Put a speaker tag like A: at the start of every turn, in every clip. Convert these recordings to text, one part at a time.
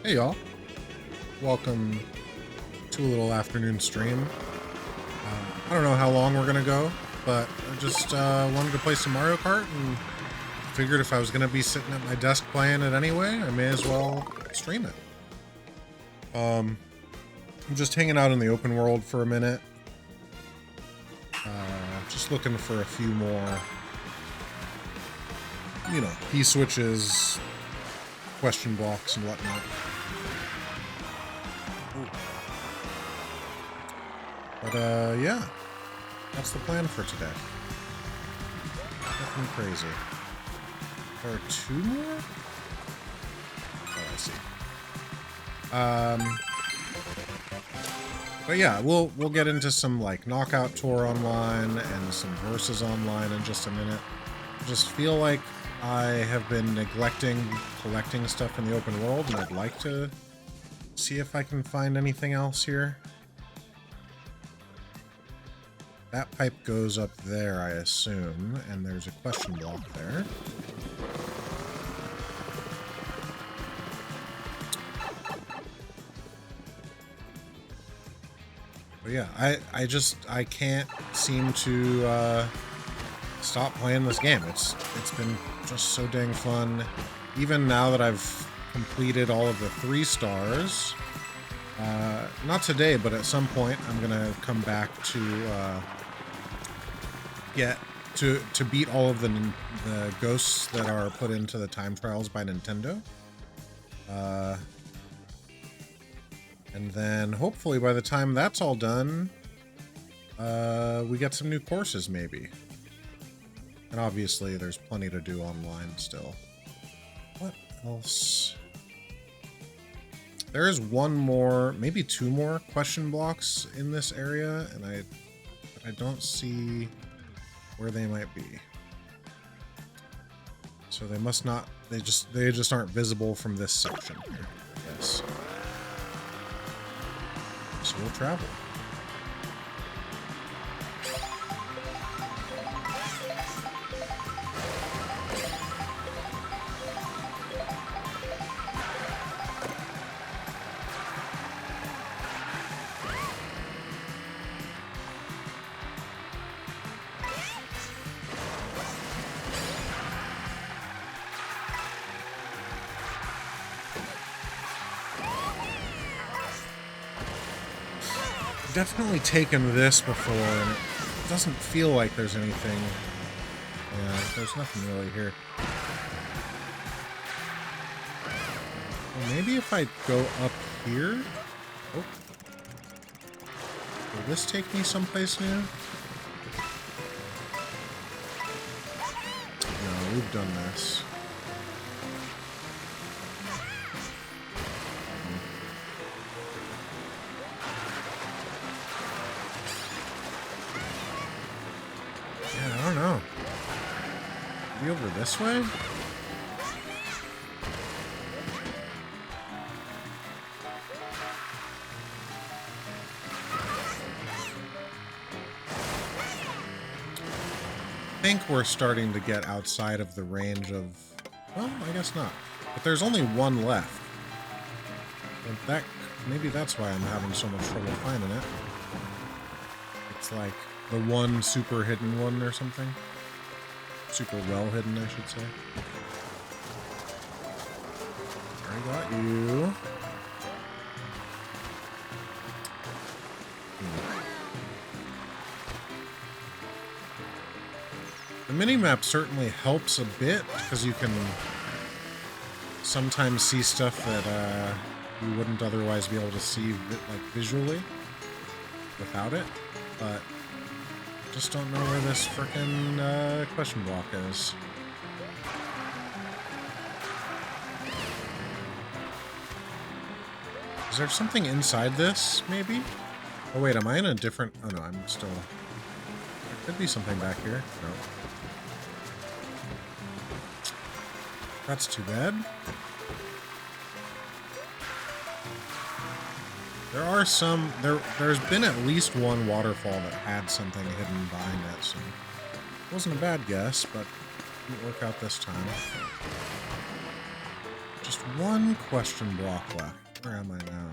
A: Hey y'all, welcome to a little afternoon stream. I don't know how long we're gonna go, but I just wanted to play some Mario Kart and figured if I was gonna be sitting at my desk playing it anyway, I may as well stream it. I'm just hanging out in the open world for a minute. Just looking for a few more, key switches, question blocks and whatnot. But, yeah. That's the plan for today. Nothing crazy. There are two more? Oh, I see. But yeah, we'll get into some, like, Knockout Tour online and some Versus online in just a minute. I just feel like I have been neglecting collecting stuff in the open world, and I'd like to see if I can find anything else here. That pipe goes up there, I assume, and there's a question block there. But yeah, I can't seem to stop playing this game. It's been just so dang fun. Even now that I've completed all of the 3 stars, not today, but at some point I'm gonna come back to to beat all of the ghosts that are put into the time trials by Nintendo. And then hopefully by the time that's all done, we get some new courses maybe. And obviously there's plenty to do online still. What else? There is one more, maybe 2 more question blocks in this area, and I don't see where they might be. So they must not, they just aren't visible from this section here, I guess. So we'll travel. Definitely taken this before, and it doesn't feel like there's anything. Yeah, there's nothing really here. Well, maybe if I go up here. Oh, will this take me someplace new? No, we've done this. I don't know. Maybe over this way? I think we're starting to get outside of the range of... Well, I guess not. But there's only one left. And maybe that's why I'm having so much trouble finding it. It's like the one super hidden one or something. Super well hidden, I should say. I got you. The minimap certainly helps a bit, because you can sometimes see stuff that you wouldn't otherwise be able to see like visually without it, but just don't know where this frickin' question block is. Is there something inside this, maybe? Oh wait, am I in a different... Oh no, I'm still... There could be something back here. No. That's too bad. There are some... There's been at least one waterfall that had something hidden behind it, so... It wasn't a bad guess, but didn't work out this time. just one question block left. Where am I now?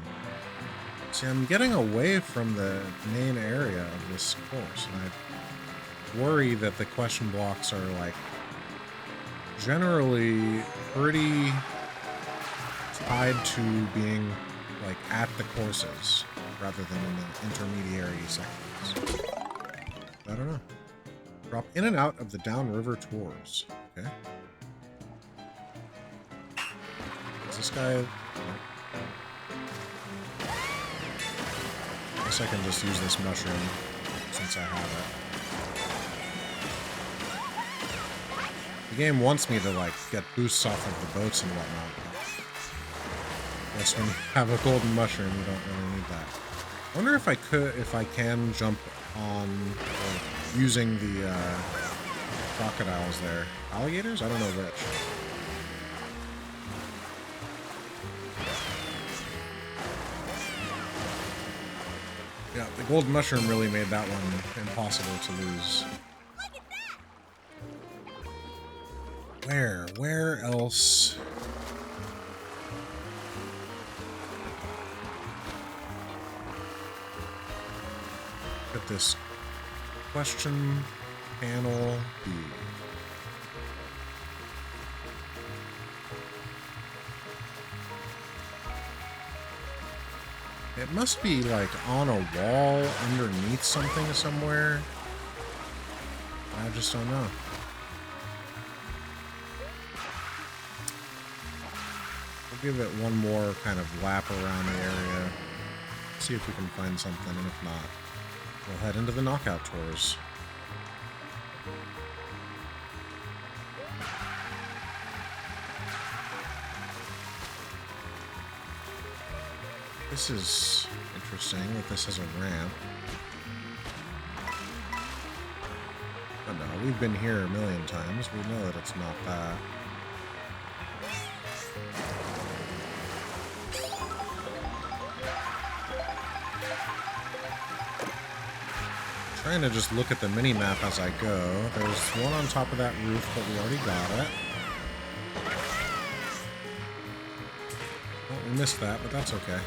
A: See, I'm getting away from the main area of this course, and I worry that the question blocks are, like, generally pretty tied to being, like, at the courses rather than in the intermediary sections. I don't know. Drop in and out of the downriver tours. Okay. Is this guy... I guess I can just use this mushroom since I have it. The game wants me to, like, get boosts off of the boats and whatnot. I guess when you have a golden mushroom, you don't really need that. I wonder if I can jump on, like, using the crocodiles there. Alligators? I don't know which. Yeah, the golden mushroom really made that one impossible to lose. Where else? At this question panel B. It must be like on a wall underneath something somewhere. I just don't know. We'll give it one more kind of lap around the area. See if we can find something, and if not, we'll head into the knockout tours. This is interesting that this has a ramp. Oh no, we've been here a million times. We know that it's not that. Trying to just look at the mini-map as I go. There's one on top of that roof, but we already got it. Well, we missed that, but that's okay.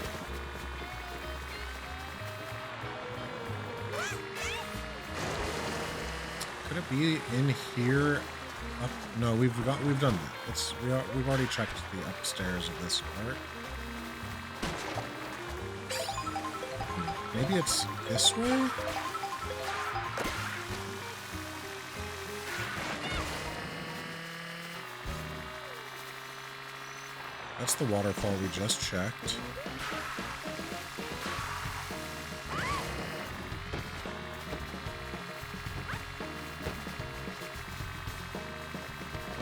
A: Could it be in here? Up? No, we've done that. We've already checked the upstairs of this part. Maybe it's this way? That's the waterfall we just checked.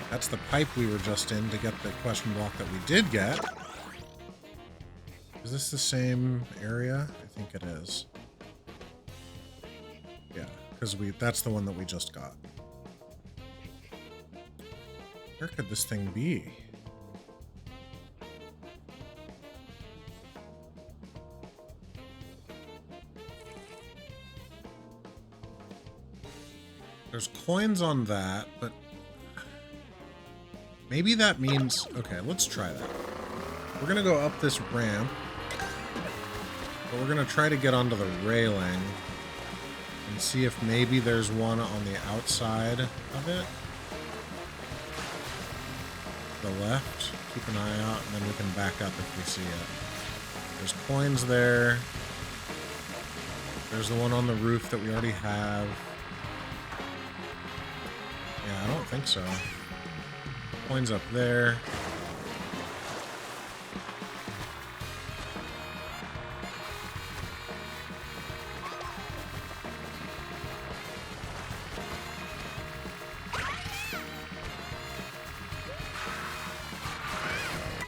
A: That's the pipe we were just in to get the question block that we did get. Is this the same area? I think it is. Yeah, because that's the one that we just got. Where could this thing be? There's coins on that, but maybe that means... Okay, let's try that. We're going to go up this ramp, but we're going to try to get onto the railing and see if maybe there's one on the outside of it. The left. Keep an eye out, and then we can back up if we see it. There's coins there. There's the one on the roof that we already have. Yeah, I don't think so. Coins up there.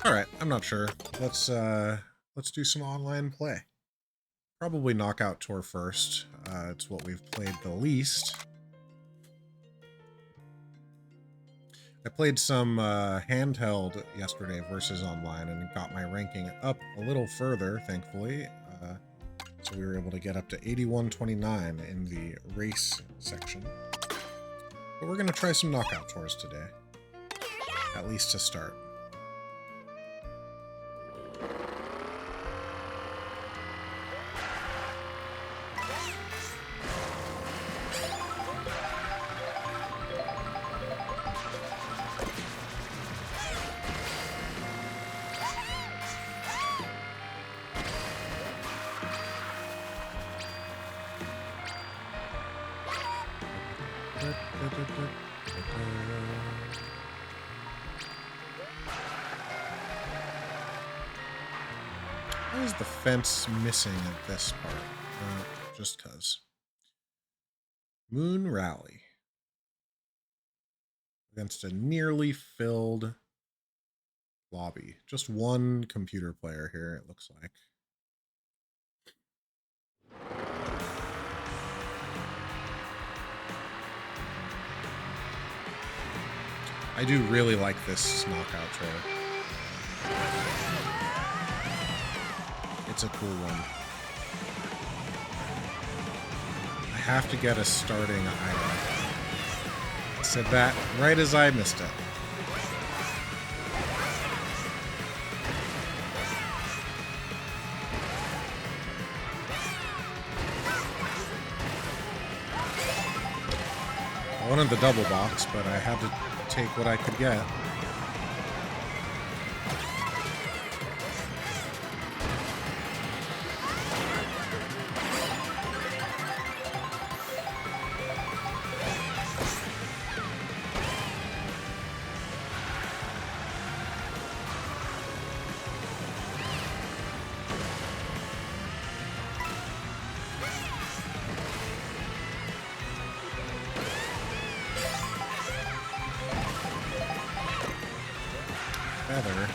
A: Alright, I'm not sure. Let's do some online play. Probably Knockout Tour first. It's what we've played the least. I played some handheld yesterday versus online and got my ranking up a little further, thankfully. So we were able to get up to 8129 in the race section. But we're going to try some knockout tours today, at least to start. Why is the fence missing at this part? Just cause. Moon Rally. Against a nearly filled lobby. Just one computer player here, it looks like. I do really like this knockout trailer. It's a cool one. I have to get a starting item. I said that right as I missed it. I wanted the double box, but I had to take what I could get. Feather.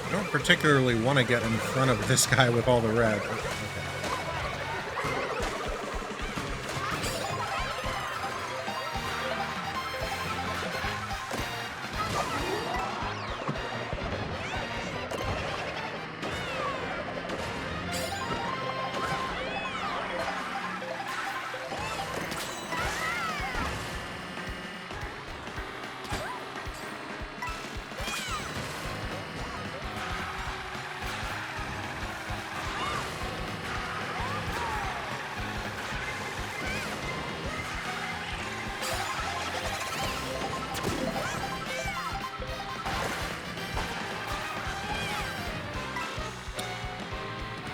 A: I don't particularly want to get in front of this guy with all the red.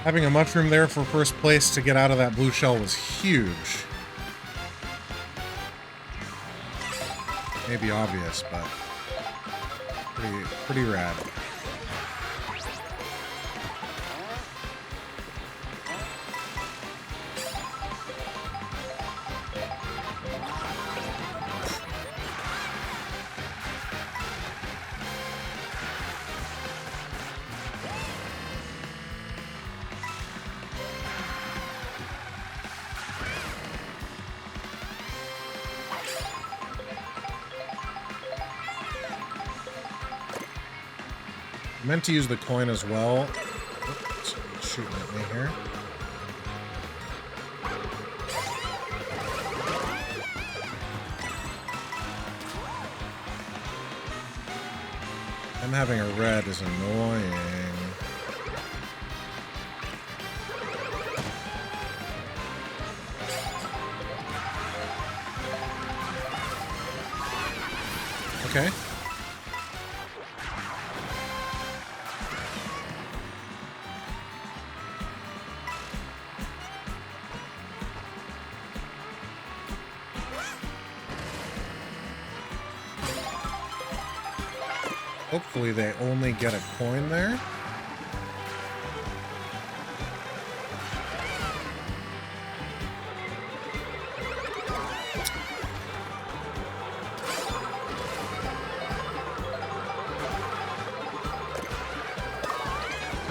A: Having a mushroom there for first place to get out of that blue shell was huge. Maybe obvious, but pretty rad. I meant to use the coin as well. Oops, shooting at me here. I'm having a red is annoying. Okay. Hopefully they only get a coin there.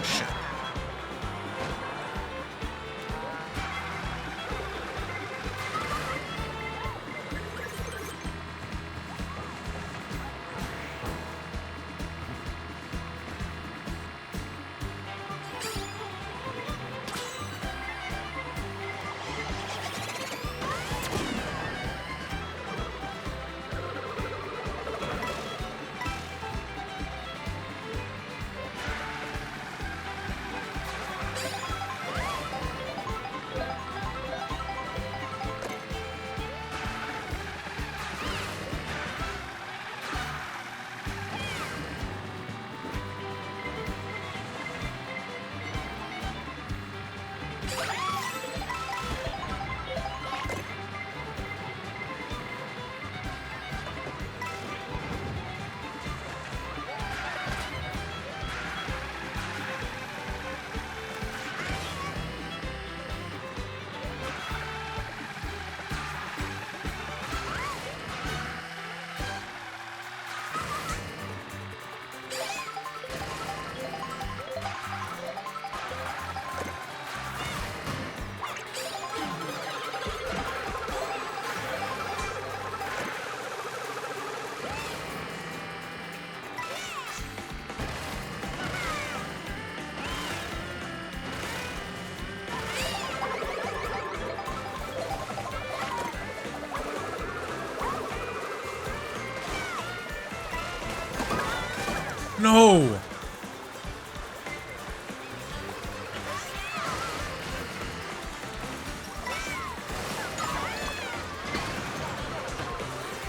A: Shit. No!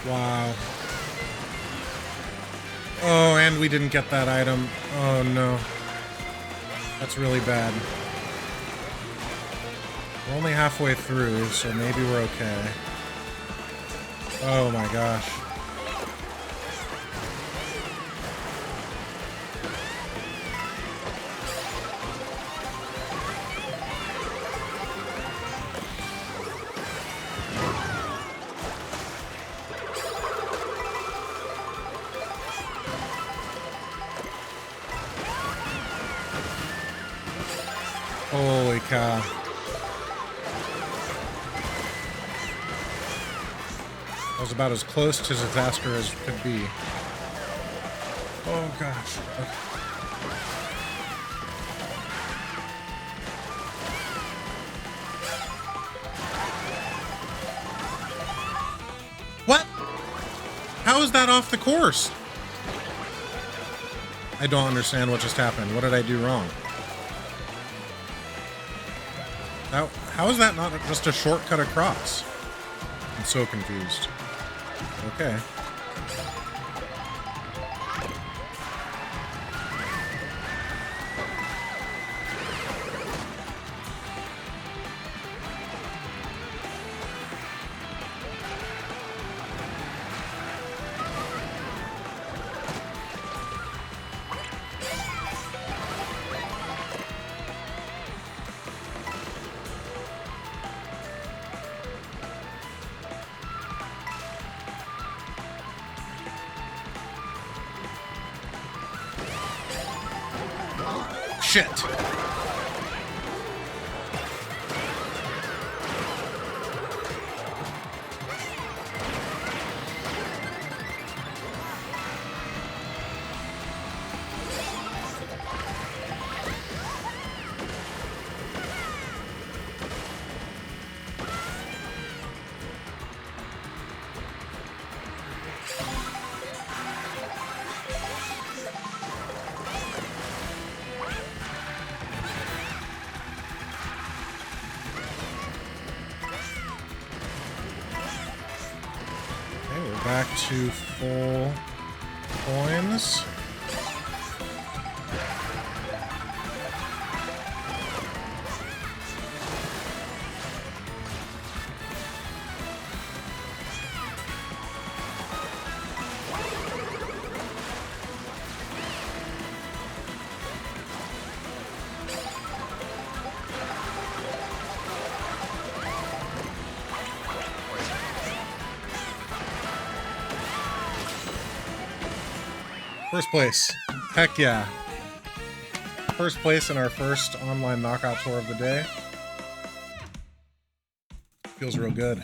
A: Wow. Oh, and we didn't get that item. Oh, no. That's really bad. We're only halfway through, so maybe we're okay. Oh my gosh. Holy cow. That was about as close to disaster as could be. Oh gosh. Okay. What? How is that off the course? I don't understand what just happened. What did I do wrong? How is that not just a shortcut across? I'm so confused. Okay. Shit. Back to full coins. First place. Heck yeah. First place in our first online knockout tour of the day. Feels real good.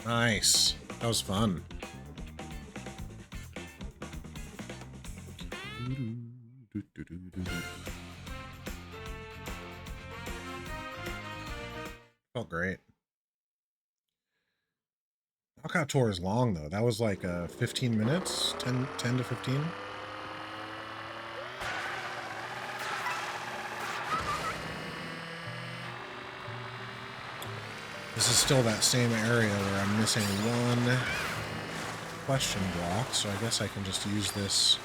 A: Nice. That was fun. Felt great. Knockout tour is long, though. That was like 15 minutes? 10 to 15? This is still that same area where I'm missing one question block, so I guess I can just use this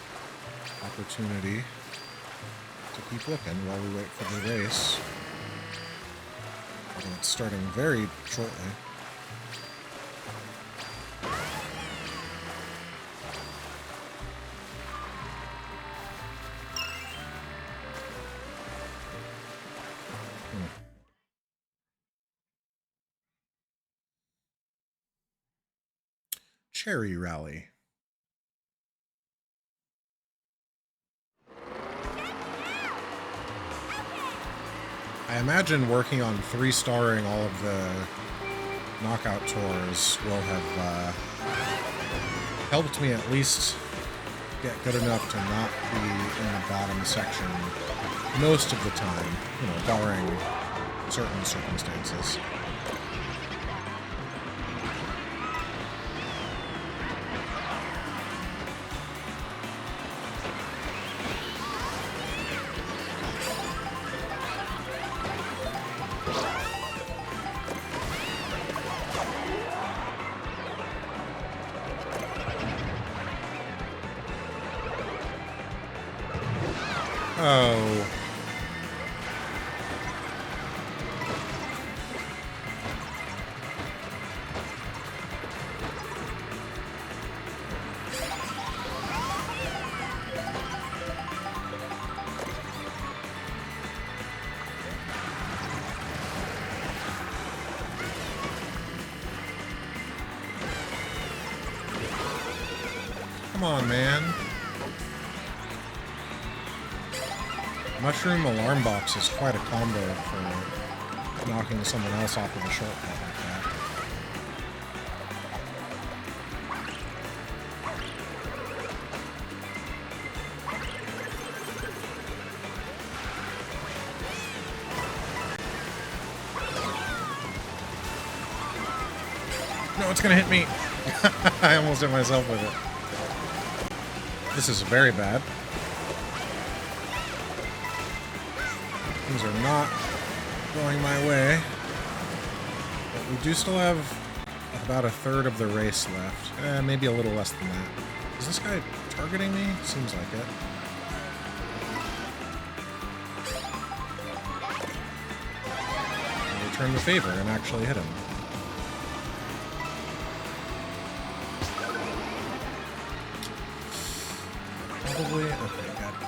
A: opportunity to keep looking while we wait for the race. And it's starting very shortly. Cherry Rally. I imagine working on 3-starring all of the knockout tours will have helped me at least get good enough to not be in the bottom section most of the time, you know, barring certain circumstances. Oh. Come on, man. Mushroom alarm box is quite a combo for knocking someone else off of a shortcut like that. No, it's gonna hit me. I almost hit myself with it. This is very bad. Things are not going my way. But we do still have about a third of the race left. Maybe a little less than that. Is this guy targeting me? Seems like it. I'll return the favor and actually hit him. Probably. Okay, got it.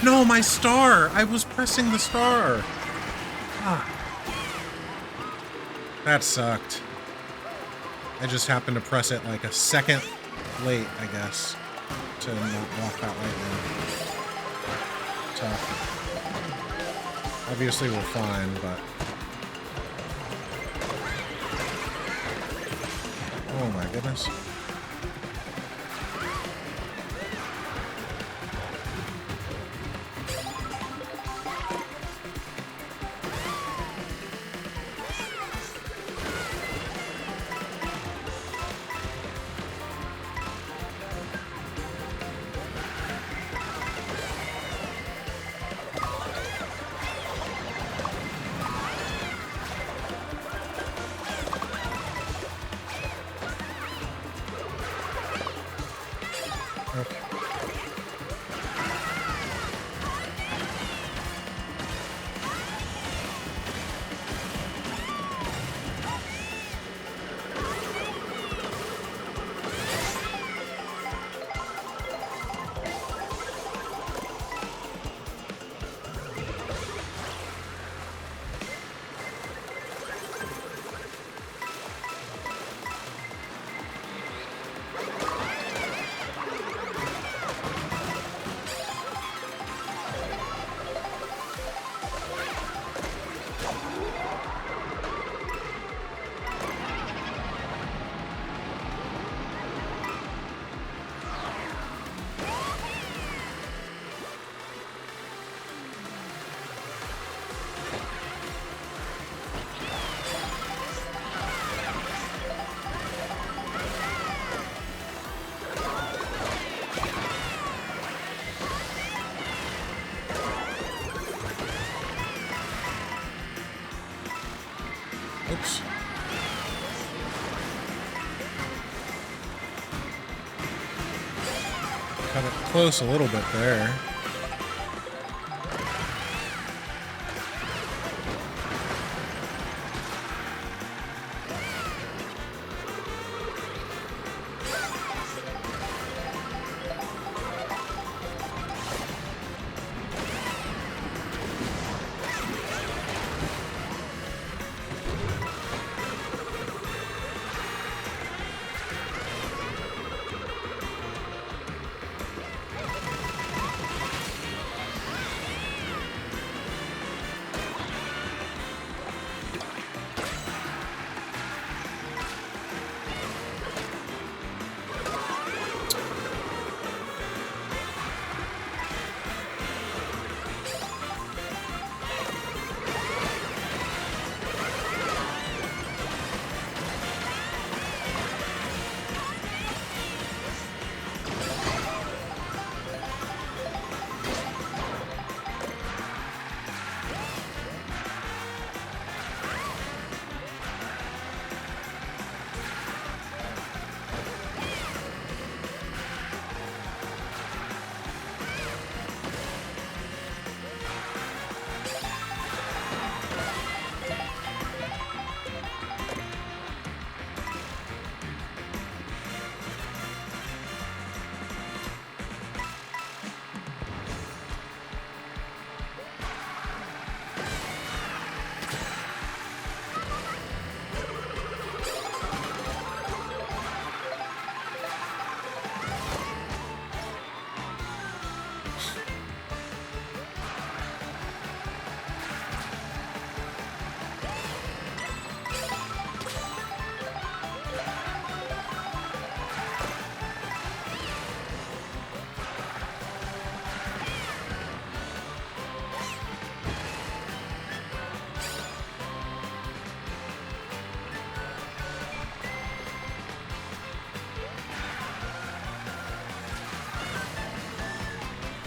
A: No, my star! I was pressing the star! Ah. That sucked. I just happened to press it like a second late, I guess, to not block that lightning. Tough. Obviously we're fine, but... Oh my goodness. Okay. Oops. Cut it close a little bit there.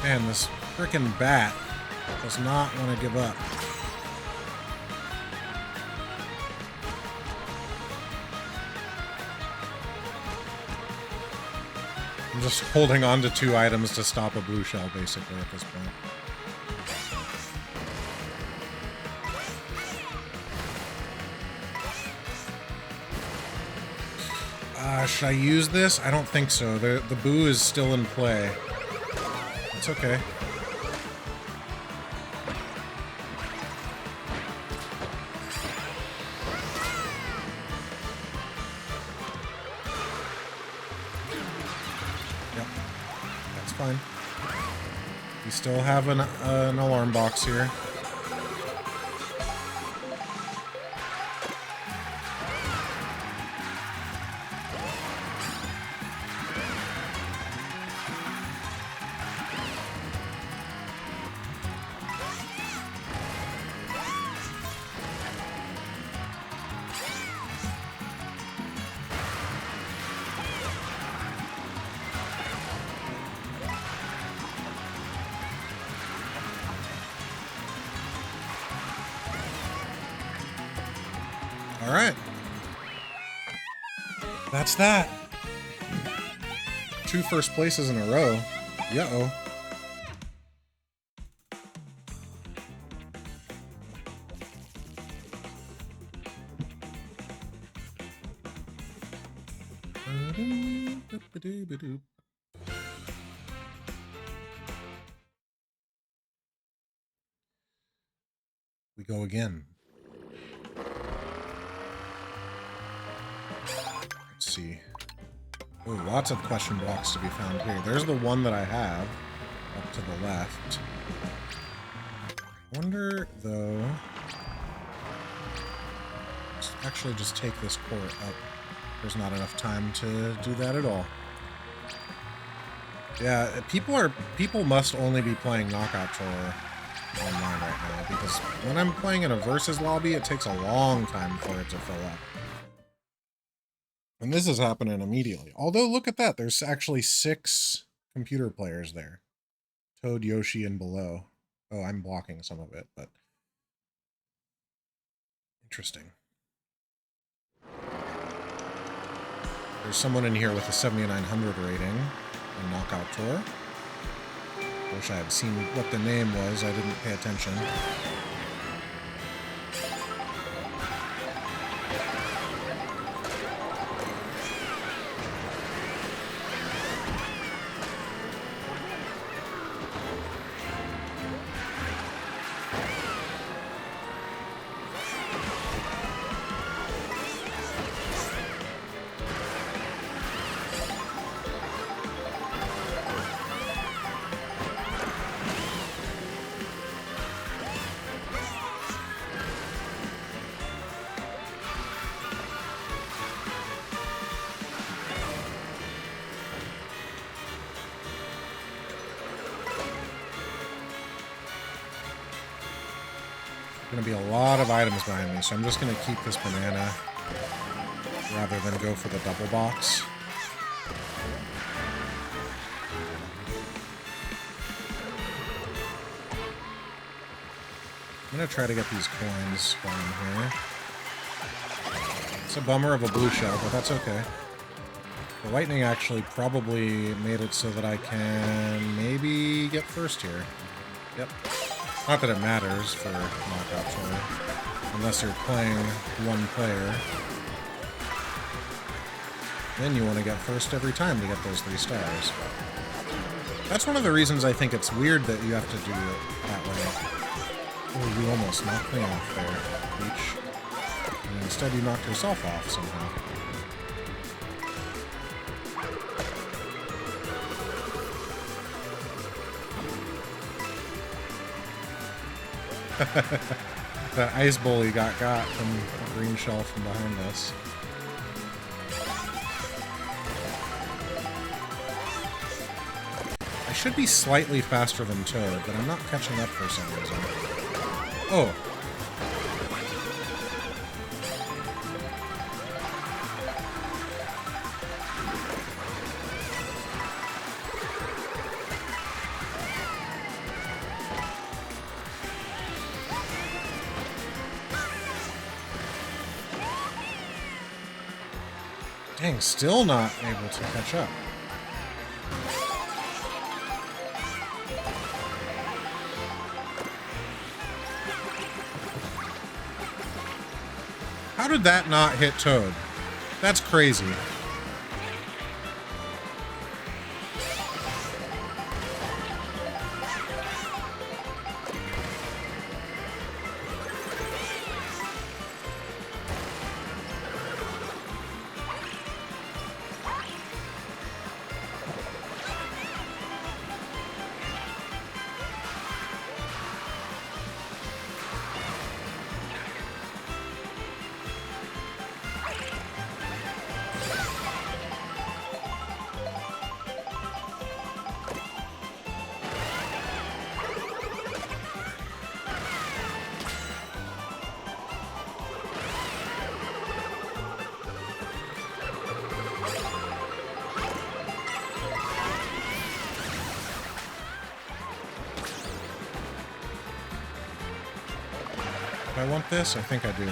A: Man, this frickin' bat does not want to give up. I'm just holding on to 2 items to stop a blue shell, basically, at this point. Should I use this? I don't think so. The boo is still in play. It's okay. Yep. That's fine. We still have an alarm box here. Alright. That's that. 2 first places in a row. Uh-oh. We go again. Let's see. Oh, lots of question blocks to be found here. There's the one that I have up to the left. I wonder, though... Let's actually just take this court up. There's not enough time to do that at all. Yeah, people must only be playing Knockout Tour online right now, because when I'm playing in a versus lobby, it takes a long time for it to fill up. And this is happening immediately. Although, look at that. There's actually 6 computer players there. Toad, Yoshi, and below. Oh, I'm blocking some of it, but... Interesting. There's someone in here with a 7900 rating on Knockout Tour. Wish I had seen what the name was. I didn't pay attention. Going to be a lot of items behind me, so I'm just going to keep this banana rather than go for the double box. I'm going to try to get these coins while I'm here. It's a bummer of a blue shell, but that's okay. The lightning actually probably made it so that I can maybe get first here. Yep. Not that it matters for Knockout Tour, unless you're playing one player. Then you want to get first every time to get those 3 stars. That's one of the reasons I think it's weird that you have to do it that way. Oh, you almost knocked me off there, Peach. And instead you knocked yourself off somehow. That ice bully got from a green shell from behind us. I should be slightly faster than Toad, but I'm not catching up for some reason. Oh. Dang, still not able to catch up. How did that not hit Toad? That's crazy. Do I want this? I think I do.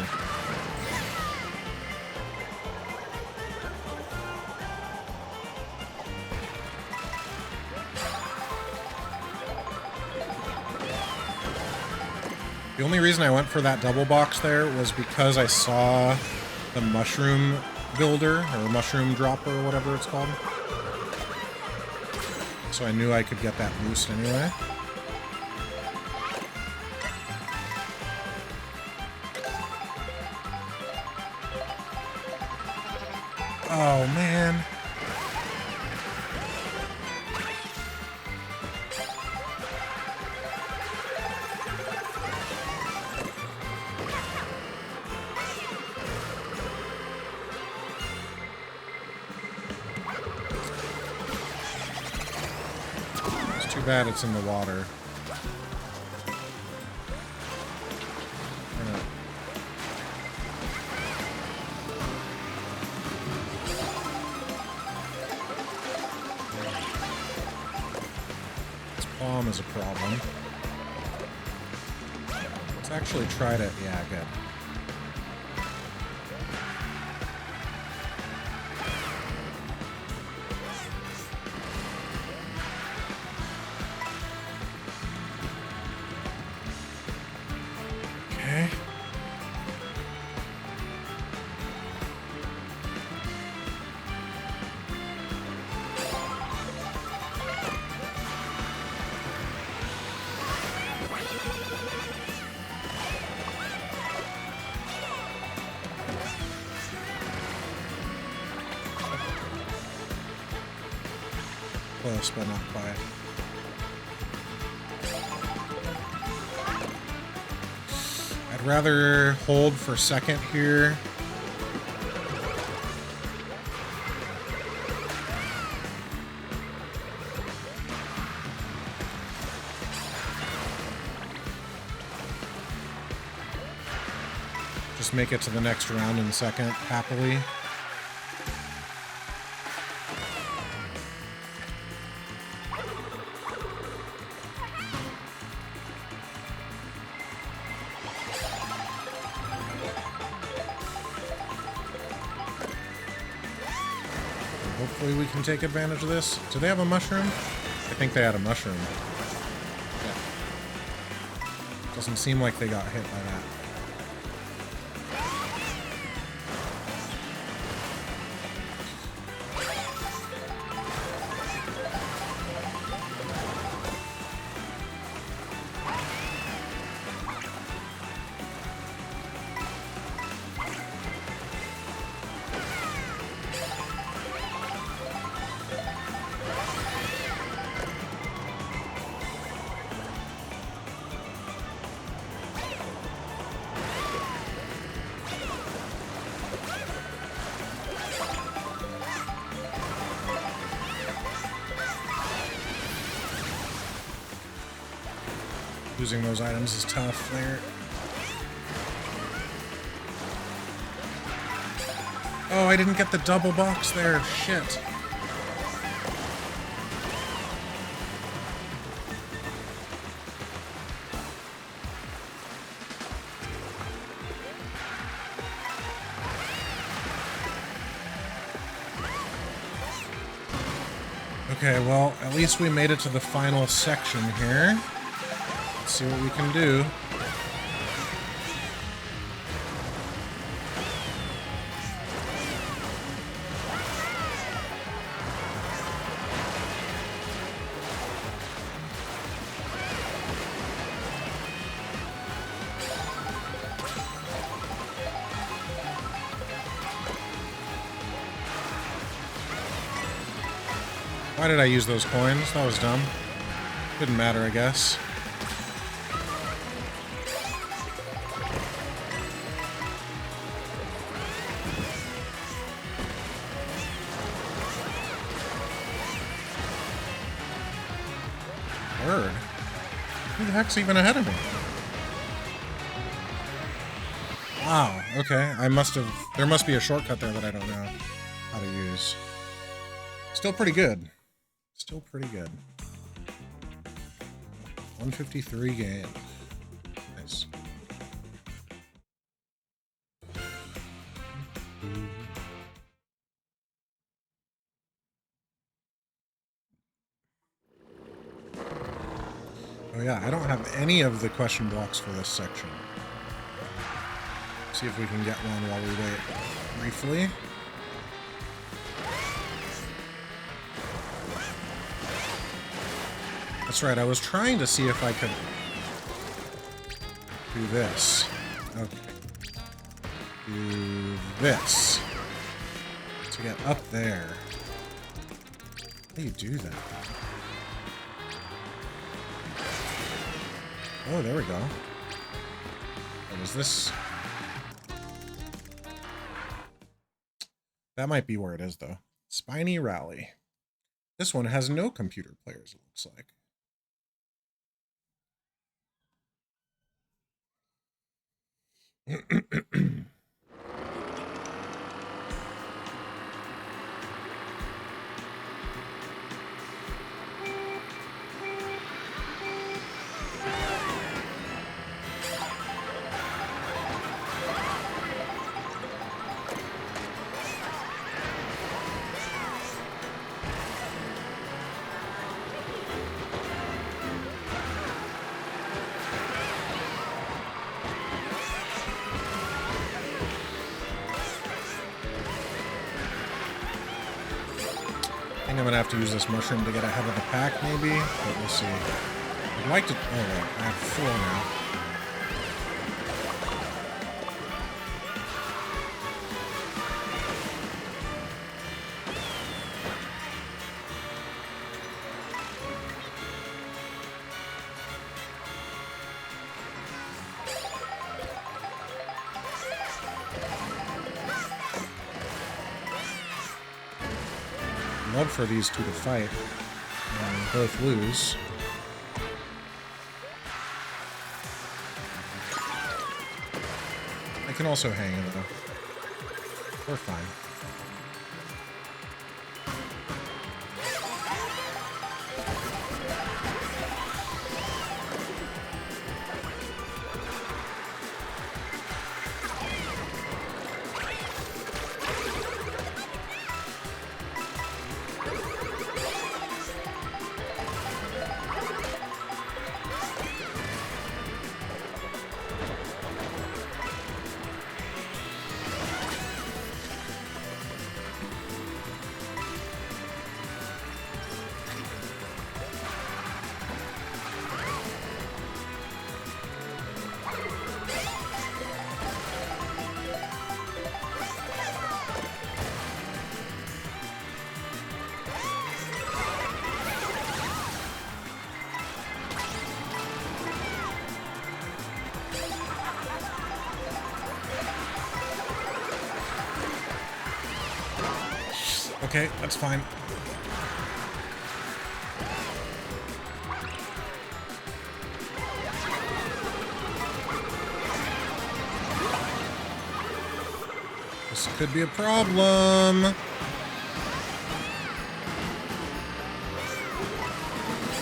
A: The only reason I went for that double box there was because I saw the mushroom builder, or mushroom dropper, or whatever it's called. So I knew I could get that boost anyway. Oh, man. It's too bad it's in the water. Bomb is a problem. Let's actually try to... Yeah, good. Okay. Close, but not quite. I'd rather hold for second here. Just make it to the next round in second, happily. Hopefully we can take advantage of this. Do they have a mushroom? I think they had a mushroom. Yeah. Doesn't seem like they got hit by that. Using those items is tough there. Oh, I didn't get the double box there. Shit. Okay, well, at least we made it to the final section here. Let's see what we can do. Why did I use those coins? That was dumb. Didn't matter, I guess. Word. Who the heck's even ahead of me? Wow, okay. There must be a shortcut there that I don't know how to use. Still pretty good. Still pretty good. 153 game. Nice. Oh yeah, I don't have any of the question blocks for this section. See if we can get one while we wait briefly. That's right, I was trying to see if I could do this. Okay. Do this. To get up there. How do you do that? Oh, there we go. What is this? That might be where it is, though. Spiny Rally. This one has no computer players, it looks like. I think I'm gonna have to use this mushroom to get ahead of the pack, maybe, but we'll see. I'd like to. Oh, wait, I have 4 now. Love for these two to fight and both lose. I can also hang it though. We're fine. Okay, that's fine. This could be a problem.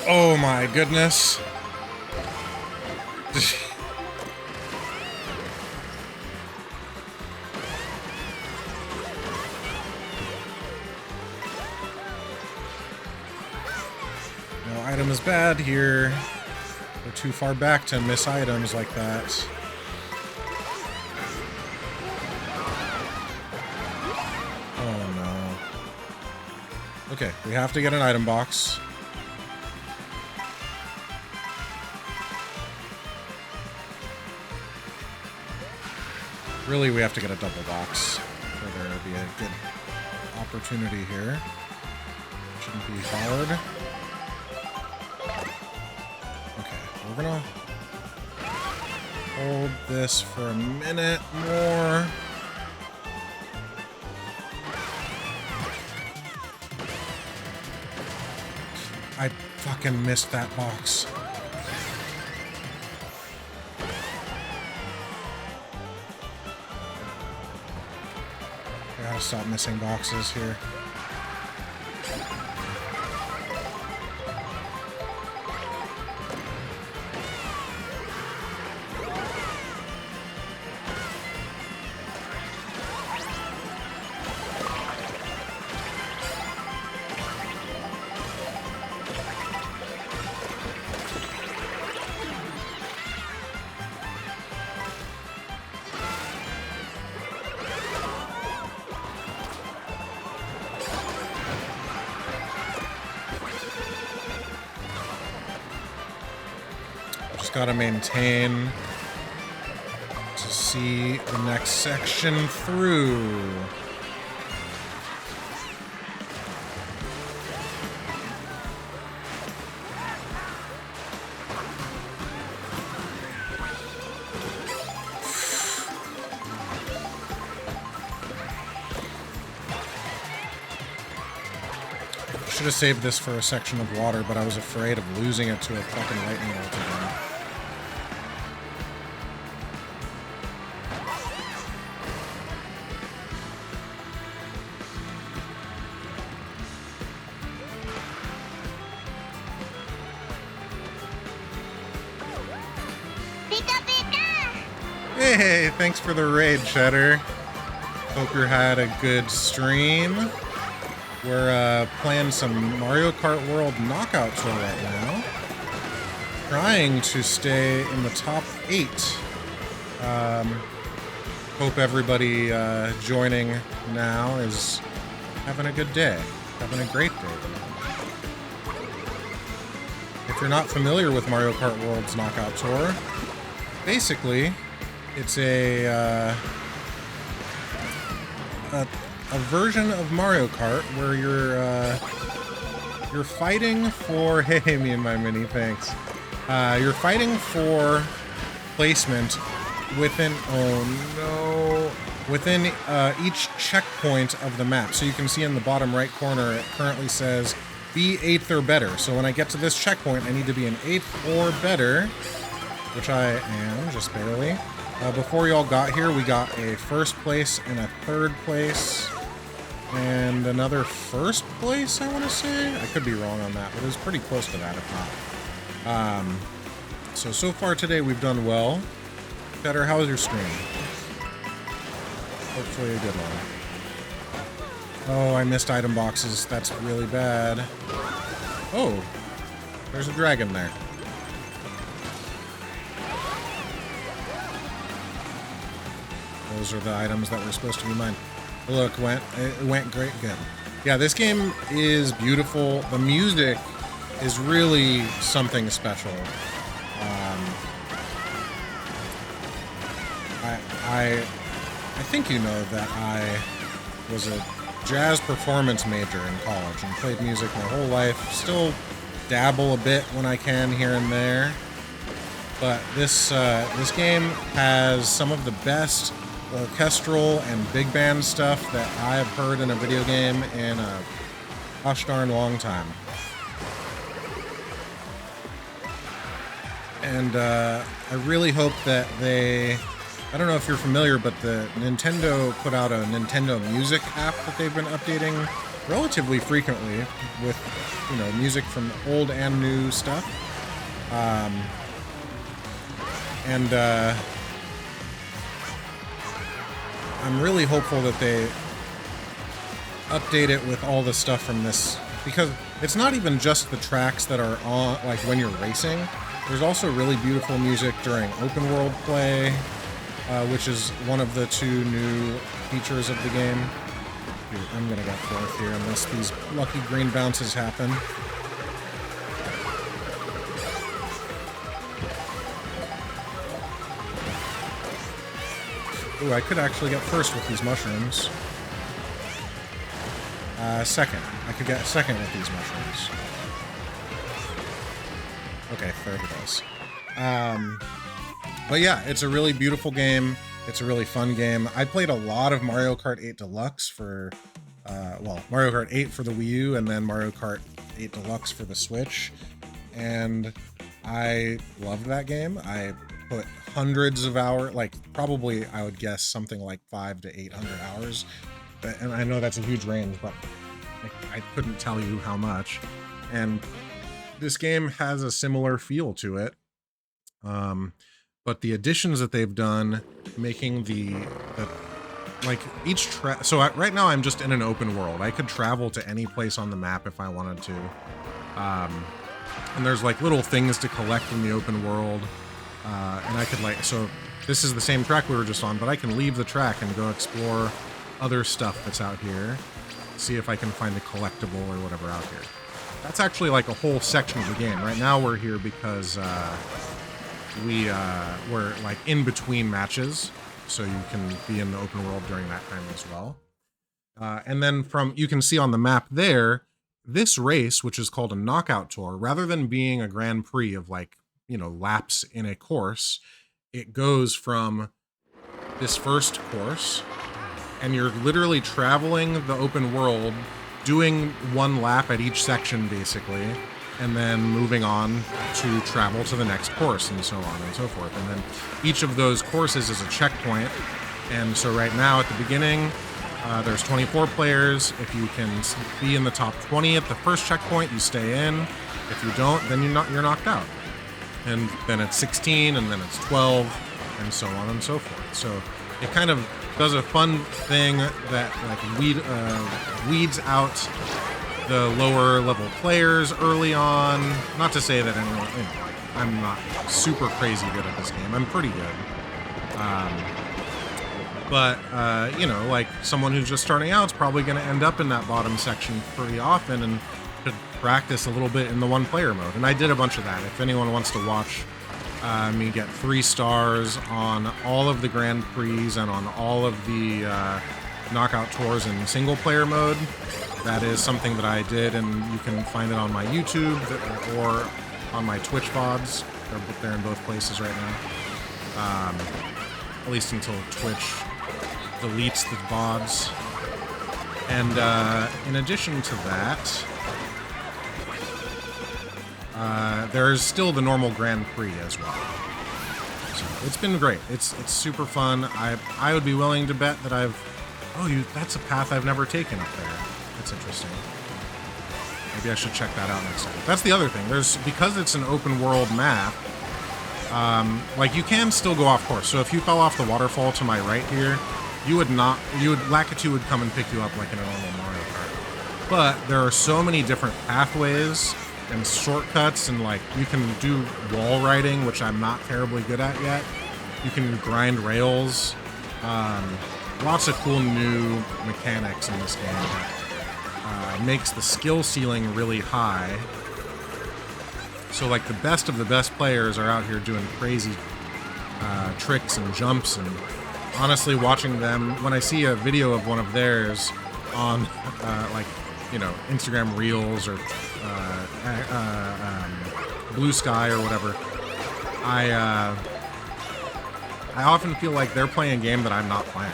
A: Oh my goodness. item is bad here. We're too far back to miss items like that. Oh no. Okay, we have to get an item box. Really, we have to get a double box for there to be a good opportunity here. Shouldn't be hard. Okay, we're gonna hold this for a minute more. I fucking missed that box. I gotta stop missing boxes here. Gotta maintain to see the next section through. Should have saved this for a section of water, but I was afraid of losing it to a fucking lightning bolt again. Hey, thanks for the raid, Cheddar. Hope you had a good stream. We're playing some Mario Kart World Knockout Tour right now. Trying to stay in the top 8. Hope everybody joining now is having a good day. Having a great day. If you're not familiar with Mario Kart World's Knockout Tour, basically, it's a version of Mario Kart where you're fighting for hey me and my mini thanks. You're fighting for placement within within each checkpoint of the map. So you can see in the bottom right corner it currently says be 8th or better. So when I get to this checkpoint, I need to be an 8th or better, which I am just barely. Before y'all got here, we got a 1st place and a 3rd place. And another 1st place, I want to say? I could be wrong on that, but it was pretty close to that, if not. So far today, we've done well. Cheddar, how was your stream? Hopefully a good one. Oh, I missed item boxes. That's really bad. Oh, there's a dragon there. Those are the items that were supposed to be mine. Look, it went great, good. Yeah, this game is beautiful. The music is really something special. I think you know that I was a jazz performance major in college and played music my whole life. Still dabble a bit when I can here and there. But this game has some of the best orchestral and big band stuff that I have heard in a video game in a gosh darn long time. And I really hope that I don't know if you're familiar, but the Nintendo put out a Nintendo Music app that they've been updating relatively frequently with, music from old and new stuff. I'm really hopeful that update it with all the stuff from this, because it's not even just the tracks that are on, like when you're racing. There's also really beautiful music during open world play, which is one of the 2 new features of the game. Dude, I'm gonna get 4th here unless these lucky green bounces happen. Ooh, I could actually get 1st with these mushrooms. 2nd. I could get 2nd with these mushrooms. Okay, 3rd it is. But yeah, it's a really beautiful game. It's a really fun game. I played a lot of Mario Kart 8 Deluxe for, Mario Kart 8 for the Wii U, and then Mario Kart 8 Deluxe for the Switch. And I loved that game. I put hundreds of hours, like probably I would guess something like 500 to 800 hours. And I know that's a huge range, but I couldn't tell you how much. And this game has a similar feel to it. But the additions that they've done, making the like each track. So right now I'm just in an open world. I could travel to any place on the map if I wanted to. And there's like little things to collect in the open world. And I could so this is the same track we were just on, but I can leave the track and go explore other stuff that's out here. See if I can find a collectible or whatever out here. That's actually like a whole section of the game. Right now we're here because we're like in between matches, so you can be in the open world during that time as well. And then you can see on the map there, this race, which is called a knockout tour, rather than being a Grand Prix of like, laps in a course, it goes from this first course, and you're literally traveling the open world, doing 1 lap at each section basically, and then moving on to travel to the next course, and so on and so forth. And then each of those courses is a checkpoint. And so right now at the beginning, there's 24 players. If you can be in the top 20 at the first checkpoint, you stay in. If you don't, then you're knocked out. And then it's 16, and then it's 12, and so on and so forth. So it kind of does a fun thing that like weeds out the lower level players early on. Not to say that anyone, I'm not super crazy good at this game. I'm pretty good. But like someone who's just starting out is probably going to end up in that bottom section pretty often and could practice a little bit in the 1-player mode. And I did a bunch of that. If anyone wants to watch me get 3 stars on all of the Grand Prix and on all of the knockout tours in single-player mode, that is something that I did, and you can find it on my YouTube or on my Twitch VODs. They're in both places right now. At least until Twitch deletes the VODs. And in addition to that, there's still the normal Grand Prix as well. So it's been great. It's super fun. I would be willing to bet that that's a path I've never taken up there. That's interesting. Maybe I should check that out next time. That's the other thing. Because it's an open world map, like you can still go off course. So if you fell off the waterfall to my right here, Lakitu would come and pick you up like in a normal Mario Kart. But there are so many different pathways and shortcuts, and like you can do wall riding, which I'm not terribly good at yet. You can grind rails. Lots of cool new mechanics in this game that makes the skill ceiling really high. So like the best of the best players are out here doing crazy tricks and jumps, and honestly watching them, when I see a video of one of theirs on Instagram Reels or Blue Sky or whatever, I often feel like they're playing a game that I'm not playing.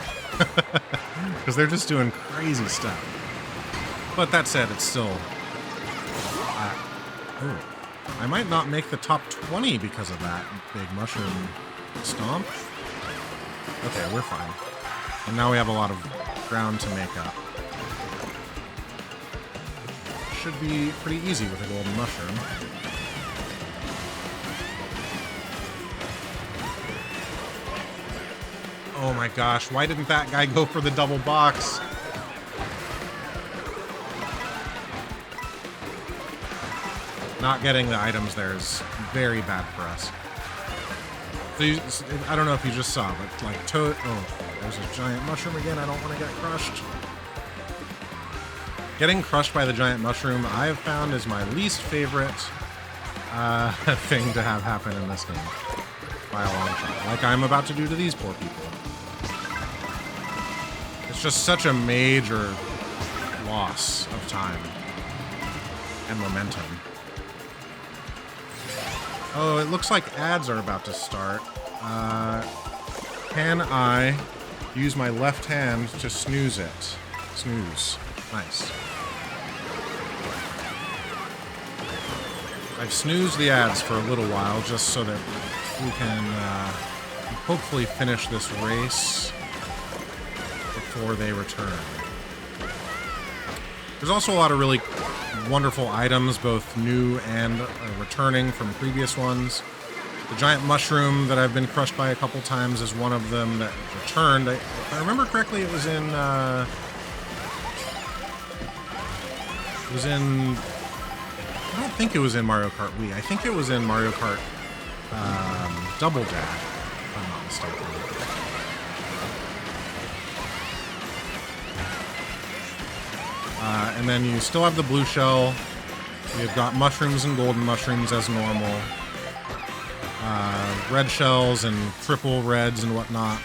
A: Because they're just doing crazy stuff. But that said, it's still... I might not make the top 20 because of that big mushroom stomp. Okay, we're fine. And now we have a lot of ground to make up. Should be pretty easy with a golden mushroom. Oh my gosh, why didn't that guy go for the double box? Not getting the items there is very bad for us. So I don't know if you just saw, but like Toad... Oh, there's a giant mushroom again. I don't want to get crushed. Getting crushed by the giant mushroom, I have found, is my least favorite thing to have happen in this game. By a long shot. Like I'm about to do to these poor people. It's just such a major loss of time and momentum. Oh, it looks like ads are about to start. Can I use my left hand to snooze it? Snooze. Nice. I've snoozed the ads for a little while just so that we can hopefully finish this race before they return. There's also a lot of really wonderful items, both new and returning from previous ones. The giant mushroom that I've been crushed by a couple times is one of them that returned. If I remember correctly, it was in... I don't think it was in Mario Kart Wii. I think it was in Mario Kart Double Dash, if I'm not mistaken. And then you still have the blue shell. You've got mushrooms and golden mushrooms as normal. Red shells and triple reds and whatnot.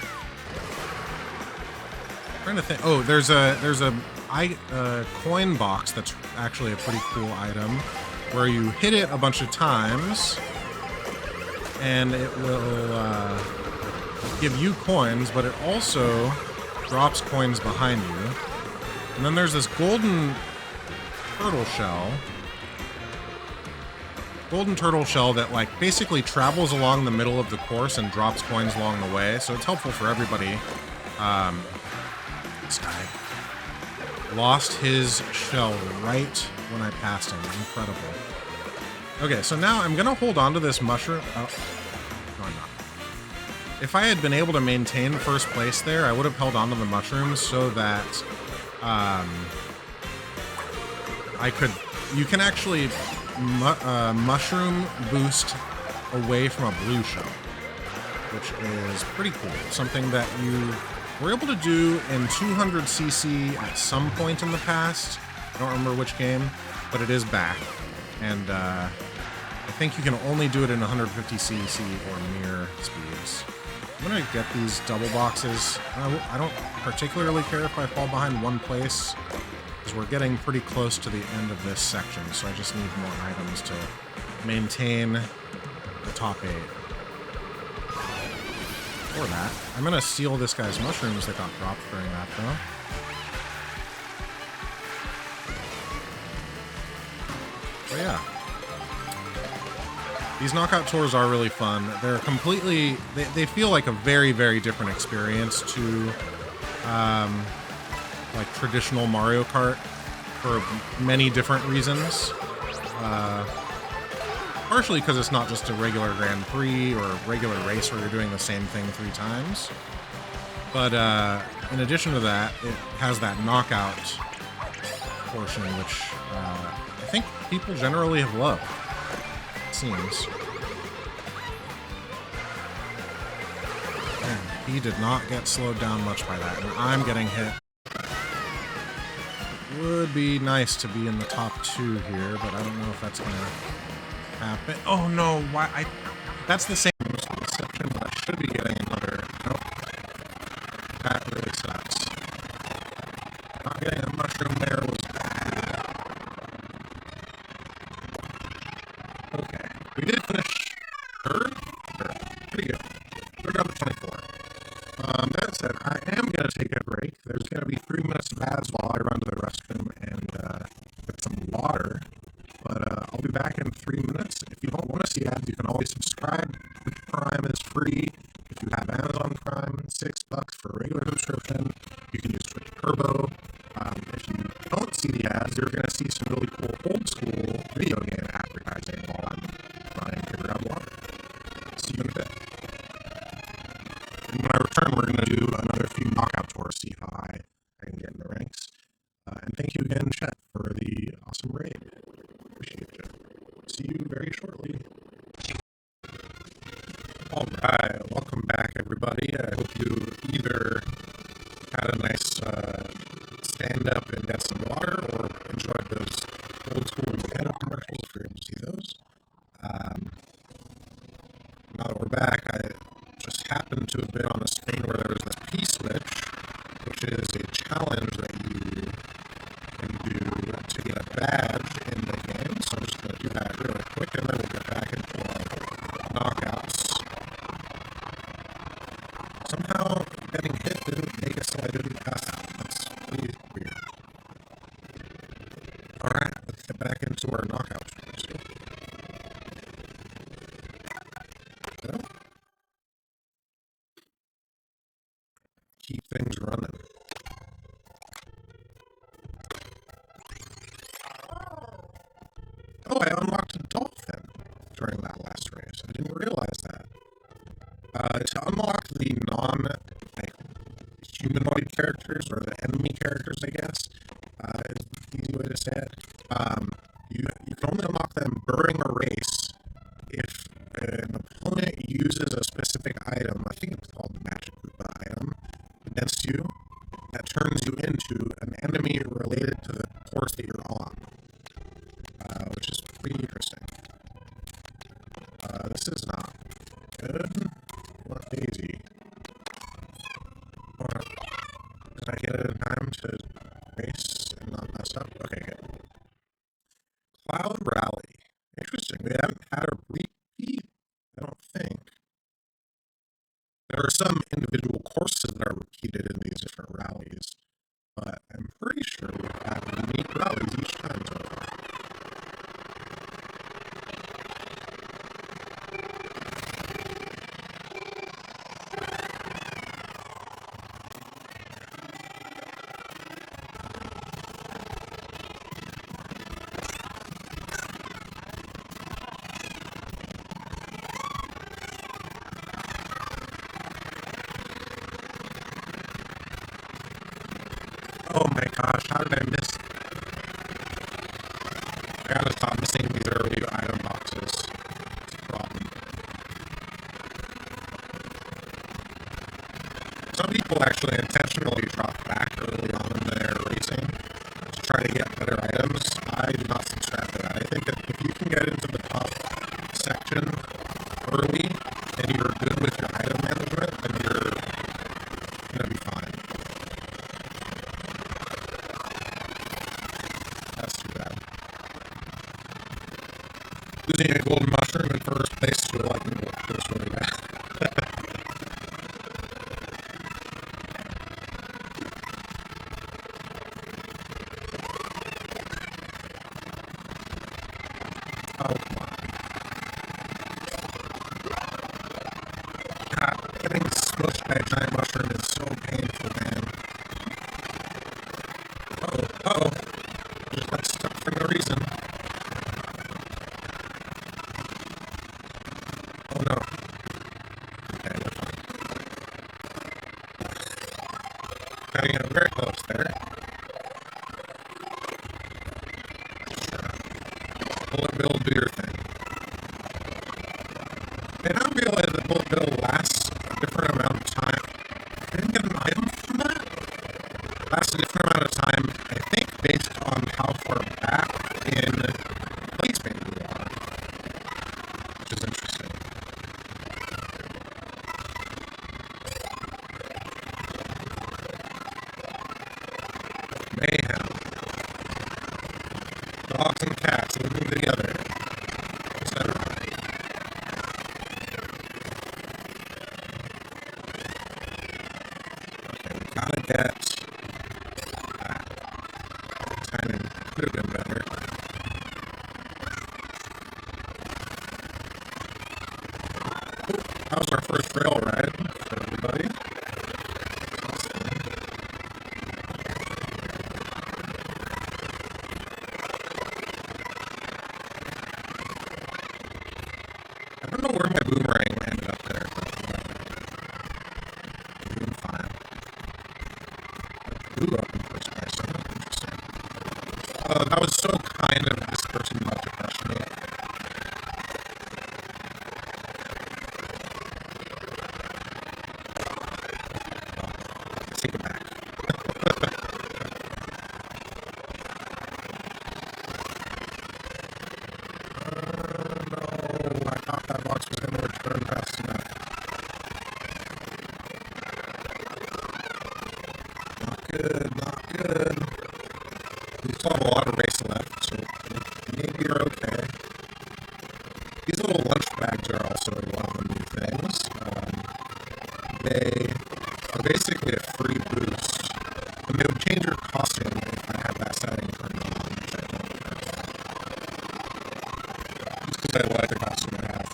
A: I'm trying to think. Oh, there's a coin box that's actually a pretty cool item, where you hit it a bunch of times, and it will give you coins, but it also drops coins behind you. And then there's this golden turtle shell. Golden turtle shell that like basically travels along the middle of the course and drops coins along the way, so it's helpful for everybody. This guy lost his shell right when I passed him. Incredible. Okay, so now I'm gonna hold on to this mushroom. Oh, no, I'm not. If I had been able to maintain first place there, I would have held on to the mushrooms so that I could. You can actually mushroom boost away from a blue shell, which is pretty cool. Something that you were able to do in 200cc at some point in the past. I don't remember which game, but it is back. And I think you can only do it in 150cc or near speeds. I'm gonna get these double boxes. I don't particularly care if I fall behind one place, because we're getting pretty close to the end of this section, so I just need more items to maintain the top 8. Or that. I'm gonna steal this guy's mushrooms that got dropped during that, though. But yeah. These knockout tours are really fun. They're completely... They feel like a very, very different experience to... like traditional Mario Kart for many different reasons. Partially because it's not just a regular Grand Prix or a regular race where you're doing the same thing 3 times. But in addition to that, it has that knockout portion, which I think people generally have loved. It seems. Man, he did not get slowed down much by that, and I'm getting hit. Would be nice to be in the top 2 here, but I don't know if that's gonna happen. Oh no, why that's the same section, but I should be getting another. Nope. That really sucks. Not getting a mushroom there was bad. Okay. We did finish third? Third. Pretty good. We're down to 24. That said, I am gonna take a break. There's gonna be 3 minutes of ads while I run to the restroom and get some water. But I'll be back in 3 minutes. If you don't want to see ads, you can always subscribe. Prime is free. If you have Amazon Prime, $6 for a regular subscription. You can use Twitch Turbo. If you don't see the ads, you're going to see some really cool old school video game advertising while I'm running to grab water. See you in a bit. And when I return, we're going to do another few knockout tours, see how high I can get in the ranks. And thank you again, Chet, for the awesome raid. Appreciate you. See you. shortly. Alright, welcome back everybody. I hope you either had a nice stand up and get some water or enjoyed those old school Nintendo commercials if you're able to see those. Now that we're back, I just happened to have been on a screen where there was this P-switch, which is a challenge that you can do to get a badge in the game. So I'm just going to do that really quick and then we'll get back into our knockouts. Somehow getting hit didn't make it so I didn't pass out. That's pretty weird. Alright, let's get back into our knockouts. So, keep things running. Oh, I unlocked a dolphin during that last race. I didn't realize that. To unlock the non-humanoid characters, or the enemy characters, I guess, is the easy way to say it, you can only unlock them during a race if an opponent uses a specific item, I think it's called the Magic Koopa item, against you, that turns you into an enemy related to the course that you're on, which is pretty interesting. This is not good. What Daisy? Did I get it in time to race and not mess up? Okay, good. Cloud Rally. Interesting. We haven't had a repeat, I don't think. There are some individual courses that are repeated in these different rallies, but I'm pretty sure we've had unique rallies each time so far. Oh my gosh, how did I miss? I gotta stop missing these early item boxes. It's a problem. Some people actually intentionally drop back early on in their racing to try to get better items. I do not subscribe to that. I think that if you can get into the top section early and you're good with your item management, then you're gonna be fine. That's too bad. Losing a golden mushroom in first place to a lightning bolt feels really bad. Oh, come on. God, getting smushed by a giant mushroom is so painful, man. Uh-oh. Just got stuck for no reason. Oh no. Okay, we're fine. Getting it very close there. Sure. Bullet bill, do your thing. And I realize that bullet bill lasts a different amount of time. I didn't get an item from that? It lasts a different amount of time, I think, based on how far back in placement you are. Which is interesting. Mayhem. Dogs and cats living together. Etc. Okay, we gotta get that. Timing could have been better. That was our first rail ride for everybody. Awesome. I don't know where my boomerang landed up there, but I'm doing fine. Ooh, up in first place. Interesting. That was so kind of this person not to question me. good, not good. We still have a lot of race left, so maybe you're okay. These little lunch bags are also one of the new things. They are basically a free boost. And they would change your costume if I had that setting turned on, which I don't just because I like the costume I have.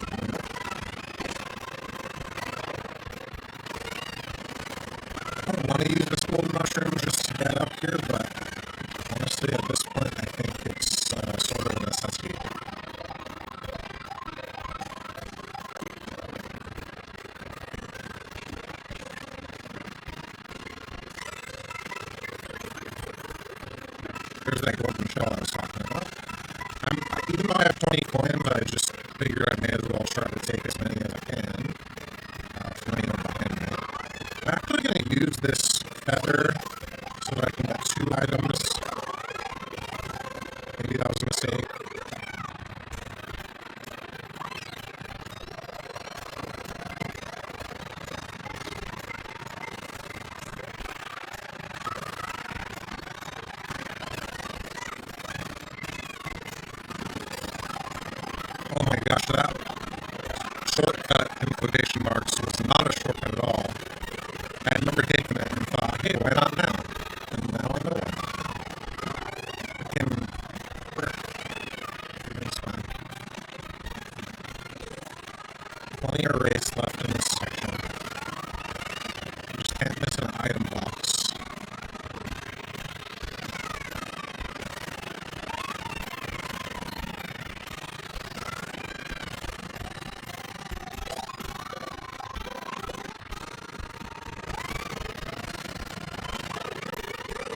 A: I don't want to use this golden mushroom just to get up here, but honestly, at this point, I think it's sort of a necessity. There's that golden shell I was talking about. Even though I have 20 coins, I just figured I may as well try to take as many as I can from anyone behind me. I'm actually going to use this feather so that I can get 2 items. Maybe that was a mistake. Oh my gosh, that shortcut in quotation marks was not a shortcut at all. I had never taken it and thought, hey, why not now? And now I know it. I can work. It's fine. Plenty of race left in this section. You just can't miss an item box.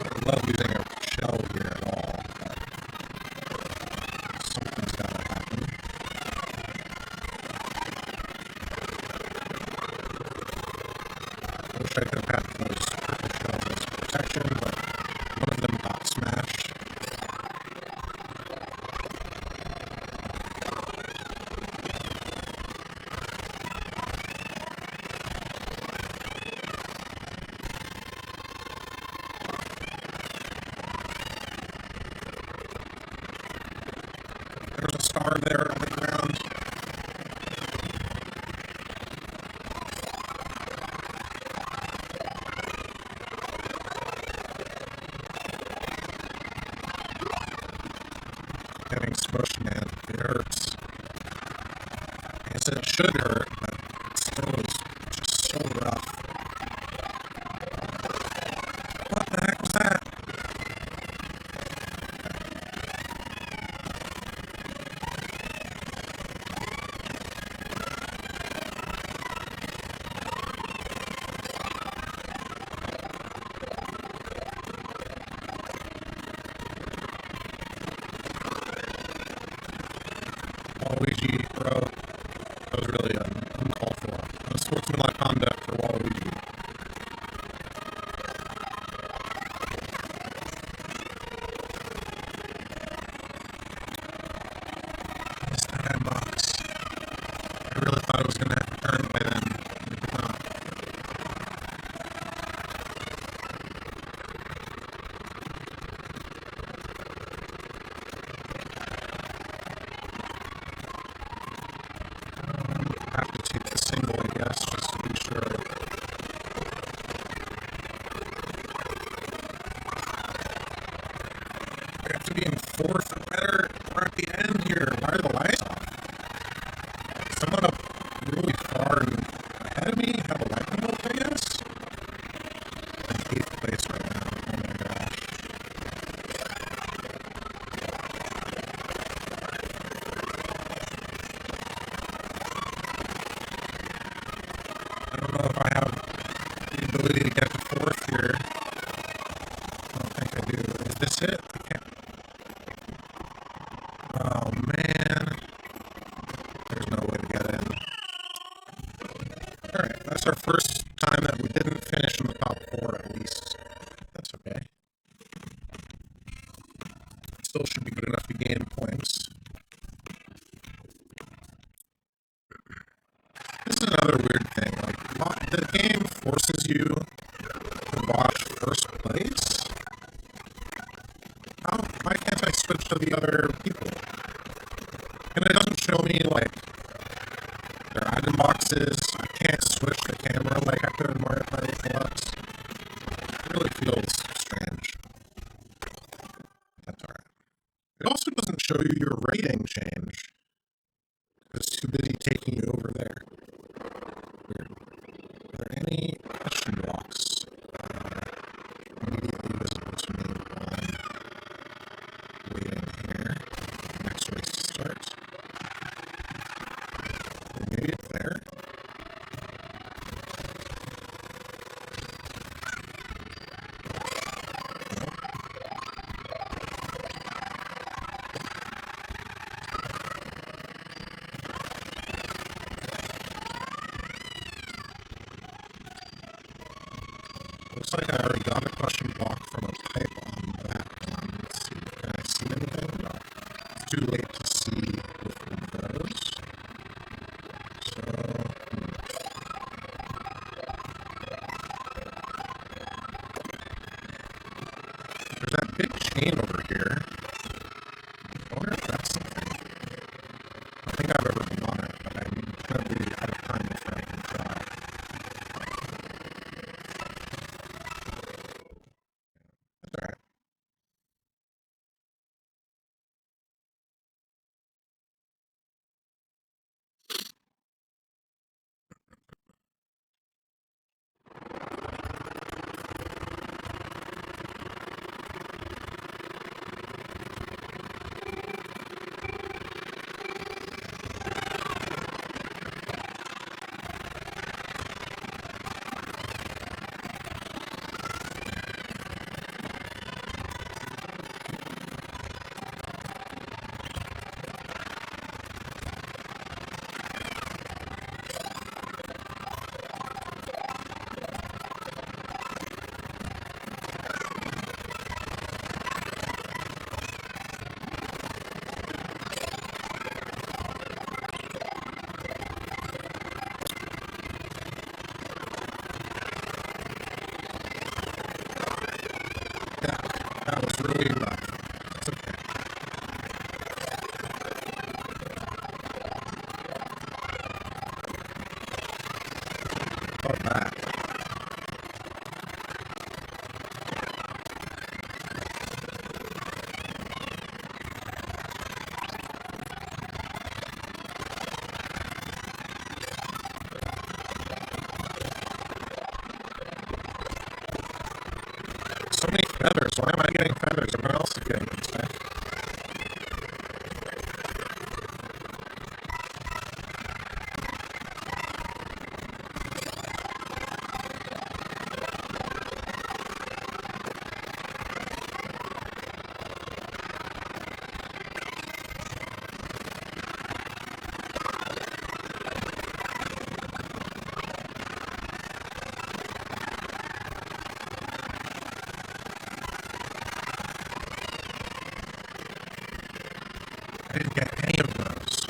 A: I love using a shell here at all. Something's gotta happen. I wish I could have had those purple shells as protection, but one of them got smashed. There's a star there on the ground. Getting smushed, man. It hurts. I guess it should hurt, but it still is just so rough. What the heck was that? Waluigi, bro. That was really uncalled for. Unsportsmanlike conduct for Waluigi. Missed that item box. I really thought it was going to turn by then. It did not. Have to take the single, I guess, just to be sure. I have to be in 4th or better. We're at the end here. Why are the lights off? Someone up really far ahead of me have a light remote, I guess? I'm in 8th place right now. Oh my gosh. I don't know if I have the ability to get to 4th here. I don't think I do. Is this it? I can't. Oh man. There's no way to get in. Alright, that's our first time that we didn't finish in the top 4 at least. That's okay. Still should be good enough to gain points. This is another weird thing. Like, the game forces you to watch first place. And it doesn't show me, like, their item boxes. I can't switch the camera like I could in Mario Party Deluxe. It really feels strange. That's alright. It also doesn't show you your rating change. It's too busy taking you over there. Weird. Are there any question blocks immediately visible to me while I'm waiting here? Next race starts. Maybe it's there. Looks like I already got a question block from a type on that one. Let's see. Can I see anything? No. It's too late to see with those. So, there's that big chain over here. I wonder if that's something. I think I've ever been on it, but I'm going to be out of time before I can try. That's alright. Yeah, that was really rough. It's okay. About that. So many feathers. Why am I getting feathers? Everyone else is getting them stuff. I didn't get any of those.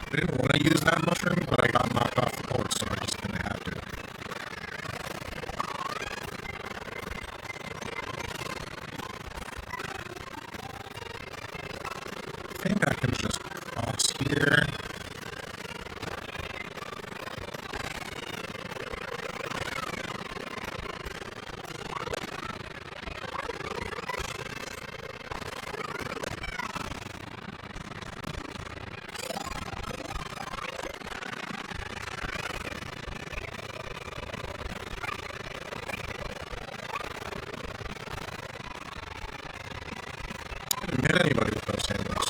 A: I didn't want to use that mushroom, but I got knocked off the board, so I just kind of had to. I think I can just cross here. Didn't hit anybody with those handles.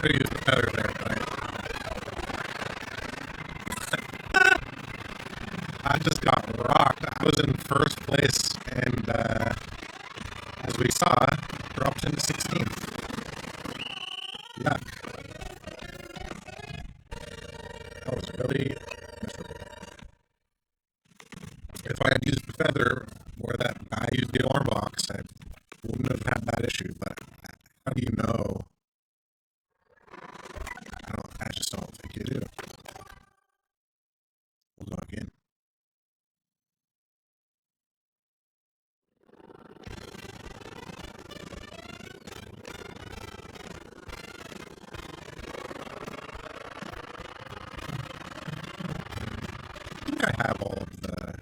A: Could have used it better there, but I just got rocked. I was in first place, and as we saw, dropped into 16th. Yeah, that was really miserable. If I had used the feather where that guy used the alarm box, I wouldn't have had that issue, but how do you know? I just don't think you do. We'll go again. I think I have all of the...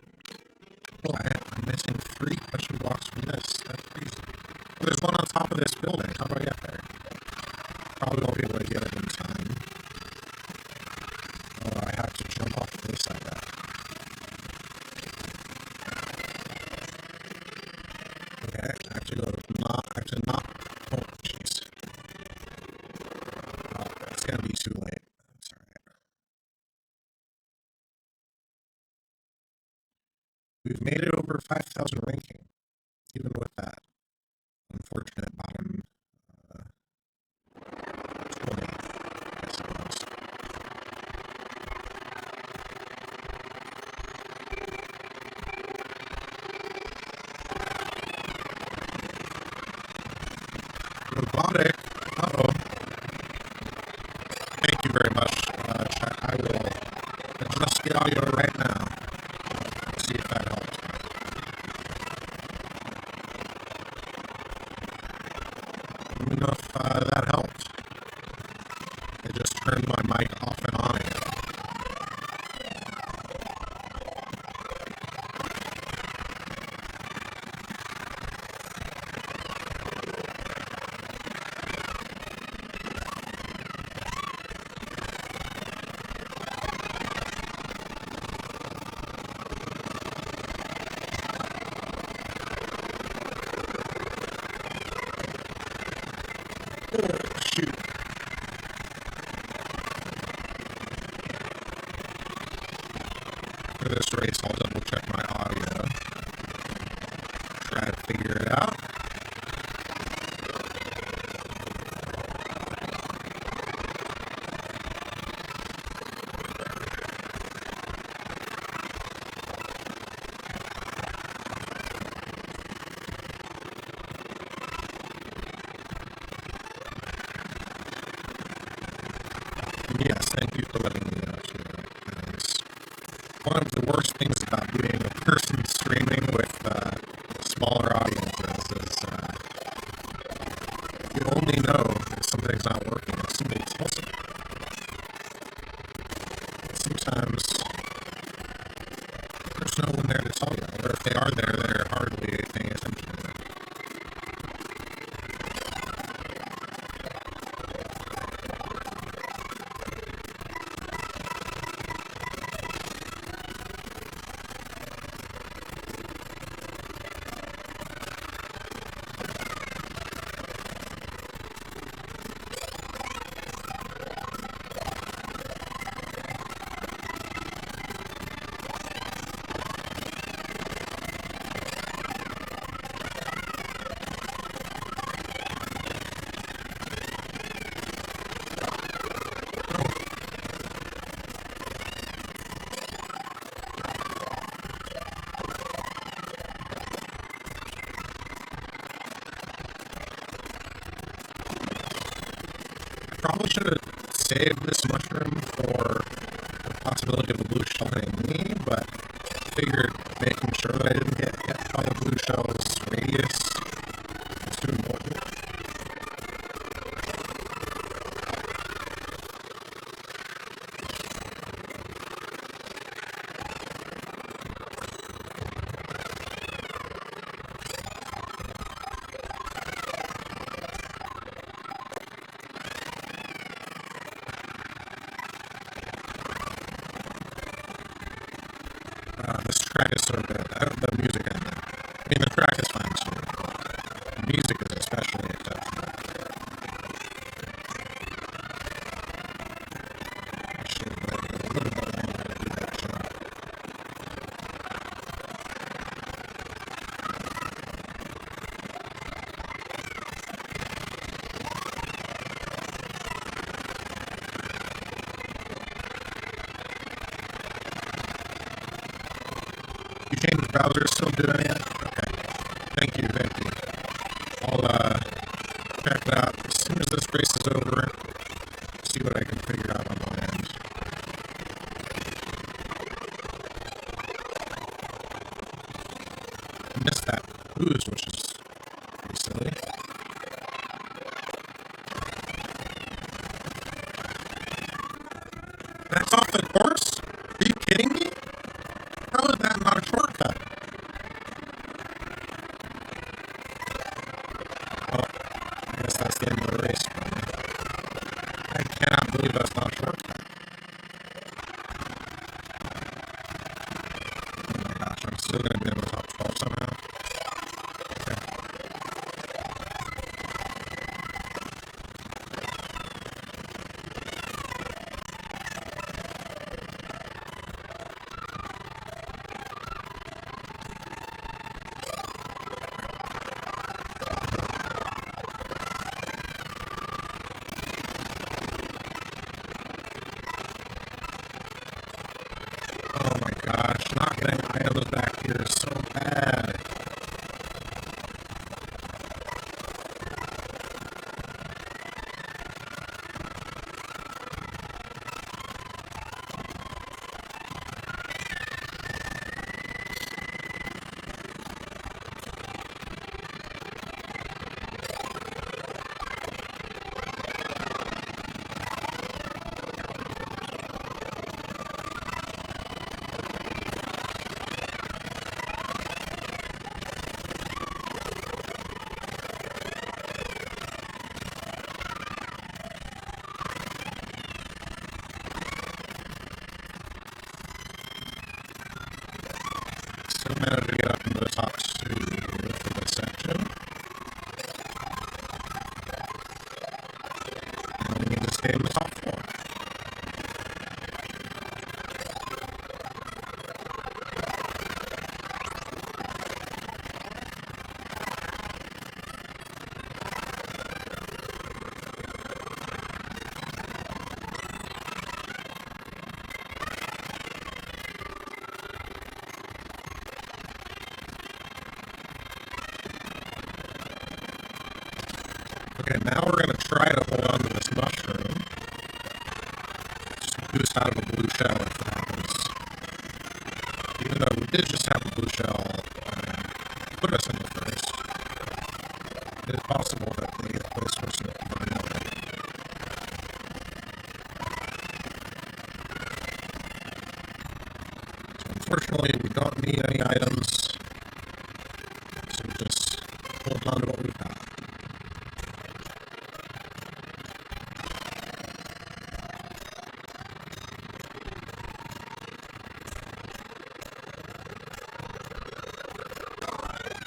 A: Oh, I'm missing 3 question blocks from this. That's crazy. Well, there's one on top of this building. How do I get there? Probably won't be able to get it in time. Oh, I have to jump off this, I bet. Okay, I have to go not, oh, jeez. Oh, it's gonna be too late. That's alright. We've made it over 5,000 ranking, even with that unfortunate bottom 20, I guess it was. Robotic. Uh-oh. Thank you very much, chat. I will adjust the audio right now. See if that helps. Let me know if that helped. I just turned my mic off and on again. Shoot. For this race, I'll double check my audio. Try to figure it out. Yes, thank you for letting me know too. Because one of the worst things about being a person streaming with smaller audiences is you only know if something's not working if somebody tells you. Sometimes there's no one there to tell you, or if they are there, they're hardly paying attention to it. probably should have saved this mushroom for the possibility of a blue shell hitting me, but I figured making sure that I didn't get hit by the blue shell's radius was too important. This track is so good. The music, I mean, the track is fine too. The music is especially exceptional. I should have waited a little bit longer to do that shot. You changed the browser, still doing it? Okay. Thank you. I'll check it out as soon as this race is over. See what I can figure out on my end. Missed that boost, which is pretty silly. That's off the course? Are you kidding me? How is that not a shortcut? Well, I guess that's the end of the race. I cannot believe that's not a shortcut. Oh my gosh, I'm still going to be in the top 12 somehow. Okay. Oh my gosh, not getting items back here is so bad. Still managed to get up into the top 2 for this section. And we need to stay in the top 4. Okay, now we're going to try to hold on to this mushroom. Just boost out of a blue shell if that happens. Even though we did just have a blue shell put us in the first. It is possible that the 8th place person would be another. So unfortunately, we don't need any items. So we just hold on to what we've got.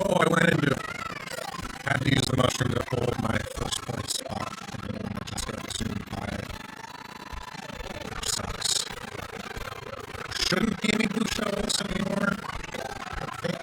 A: Oh, I went into it. Had to use the mushroom to hold my first place spot. And then I just got consumed by it. Which sucks. Shouldn't be any blue shells anymore. Okay.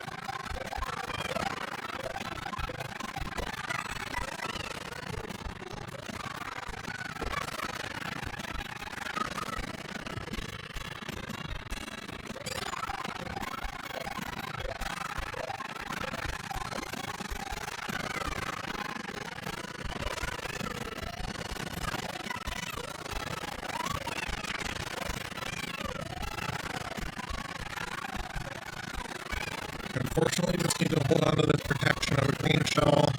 A: Unfortunately, you just need to hold on to the protection of a green shell.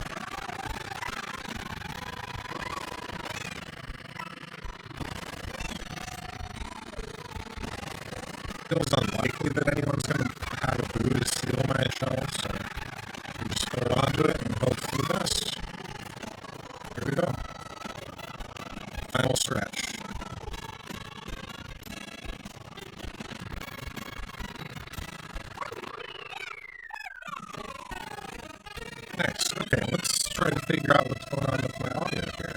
A: It feels unlikely that anyone's going to have a boo to steal my shell, so you just hold on to it and hope for the best. Here we go. Final stretch. Nice. Okay, let's try to figure out what's going on with my audio here.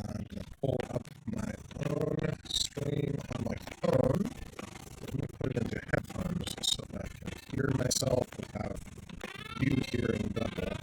A: I'm going to pull up my own stream on my phone. Let me put it into headphones so that I can hear myself without you hearing double.